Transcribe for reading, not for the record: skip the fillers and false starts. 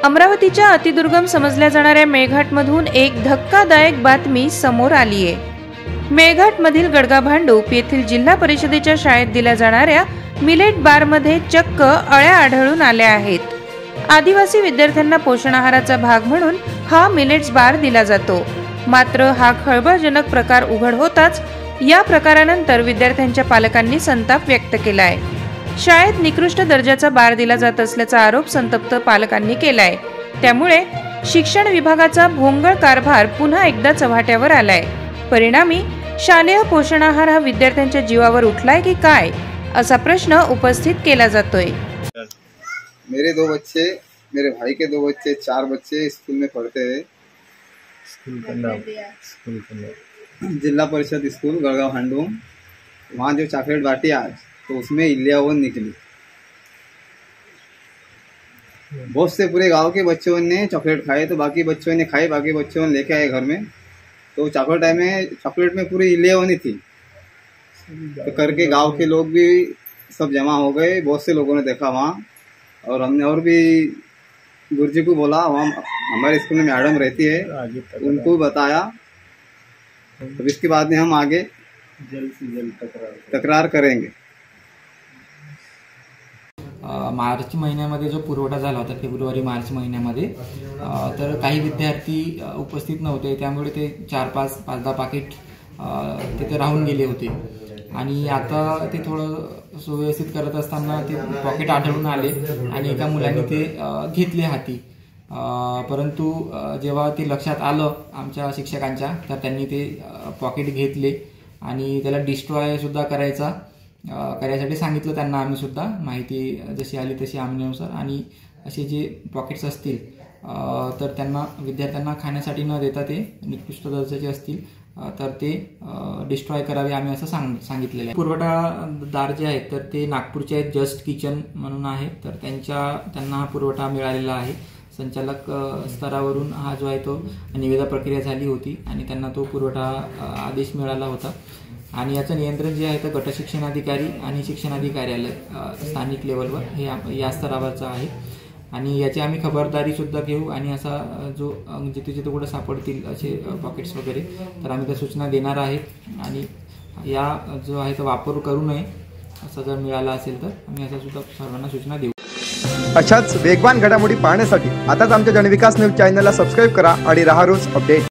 अमरावतीच्या अतिदुर्गम समजल्या जाणाऱ्या मेळघाटमधून एक धक्कादायक बातमी समोर आली आहे। मेळघाटमधील गडगा भांडूप येथील जिल्हा परिषदेच्या शाळेत दिल्या जाणाऱ्या मिलेट बारमध्ये चक्क अळ्या आढळून आल्या आहेत। आदिवासी विद्यार्थ्यांना पोषण आहाराचा भाग म्हणून हा मिलेट्स बार दिला जातो। मात्र हा खळबळजनक प्रकार उघड होताच या प्रकारानंतर विद्यार्थ्यांच्या पालकांनी संताप व्यक्त केलाय। शाळेत निकृष्ट दर्जाचा बार दिला जात असल्याचा आरोप संतप्त पालकांनी केलाय। त्यामुळे शिक्षण विभागाचा भोंगळ कारभार पुन्हा एकदा चव्हाट्यावर आलाय। परिणामी शालेय पोषण आहार हा विद्यार्थ्यांच्या जीवावर उठलाय की काय असा प्रश्न उपस्थित केला जातोय। मेरे 2 बच्चे, मेरे भाई के 2 बच्चे, 4 बच्चे स्कूल में पढ़ते हैं। स्कूल का नाम जिला परिषद स्कूल गड़गा भांडूप। वहाँ जो चॉकलेट बांटी आज तो उसमें इलियावन निकली। बहुत से पूरे गांव के बच्चों ने चॉकलेट खाए तो बाकी बच्चों ने खाए, बाकी बच्चों ने लेके आए घर में। तो चॉकलेट में पूरी इलियावनी थी। तो करके गांव के लोग भी सब जमा हो गए। बहुत से लोगों ने देखा वहाँ, और हमने और भी गुरुजी को बोला, वहाँ हमारे स्कूल में मैडम रहती है, उनको बताया। तो इसके बाद में हम आगे जल्द से जल्द तक्रार करेंगे। मार्च महिन्यामध्ये जो पुरवठा झाला होता, फेब्रुवारी मार्च महिन्यामध्ये, तर काही विद्यार्थी उपस्थित नव्हते, त्यामुळे ते 5-10 पाकिट तिथे राहून गेले होते। आणि आता ते थोडं सुव्यवस्थित करत असताना ते पॉकेट आढळून आले आणि एका मुलाने ते घेतले हाती। परंतु जेव्हा ते लक्षात आलं आमच्या शिक्षकांच्या, तर त्यांनी ते पॉकेट घेतले आणि त्याला डिस्ट्रॉय सुद्धा करायसाठी सांगितलं त्यांना। आम्ही सुद्धा माहिती जशी आली तशी आमण्यानुसार, आणि असे जे पॉकेट्स असतील तर त्यांना विद्यार्थ्यांना खाण्यासाठी न देता ते निकृष्ट दर्जाचे असतील तर ते डिस्ट्रॉय करावे आम्ही असं सांगितलेलं आहे। पुरवठादार जे आहेत तर ते नागपूरचे आहेत, जस्ट किचन म्हणून आहे, तर त्यांना हा पुरवठा मिळालेला आहे। संचालक स्तरावरून हा जो आहे तो निविदा प्रक्रिया झाली होती आणि त्यांना तो पुरवठा आदेश मिळाला होता। आणि याचं नियंत्रण जे आहे तर गट शिक्षणाधिकारी आणि शिक्षणाधिकार्यालय स्थानिक लेवलवर हे या स्तरावरचं आहे। आणि याची आम्ही खबरदारी सुद्धा घेऊ, आणि असा जो जिथे जिथे कुठे सापडतील असे पॉकेट्स वगैरे तर आम्ही त्या सूचना देणार आहेत। आणि या जो आहे तो वापर करू नये असं जर मिळाला असेल तर आम्ही असा सुद्धा सर्वांना सूचना देऊ। अशाच वेगवान घडामोडी पाहण्यासाठी आताच आमच्या जनविकास न्यूज चॅनलला सबस्क्राईब करा आणि रहा रोज अपडेट।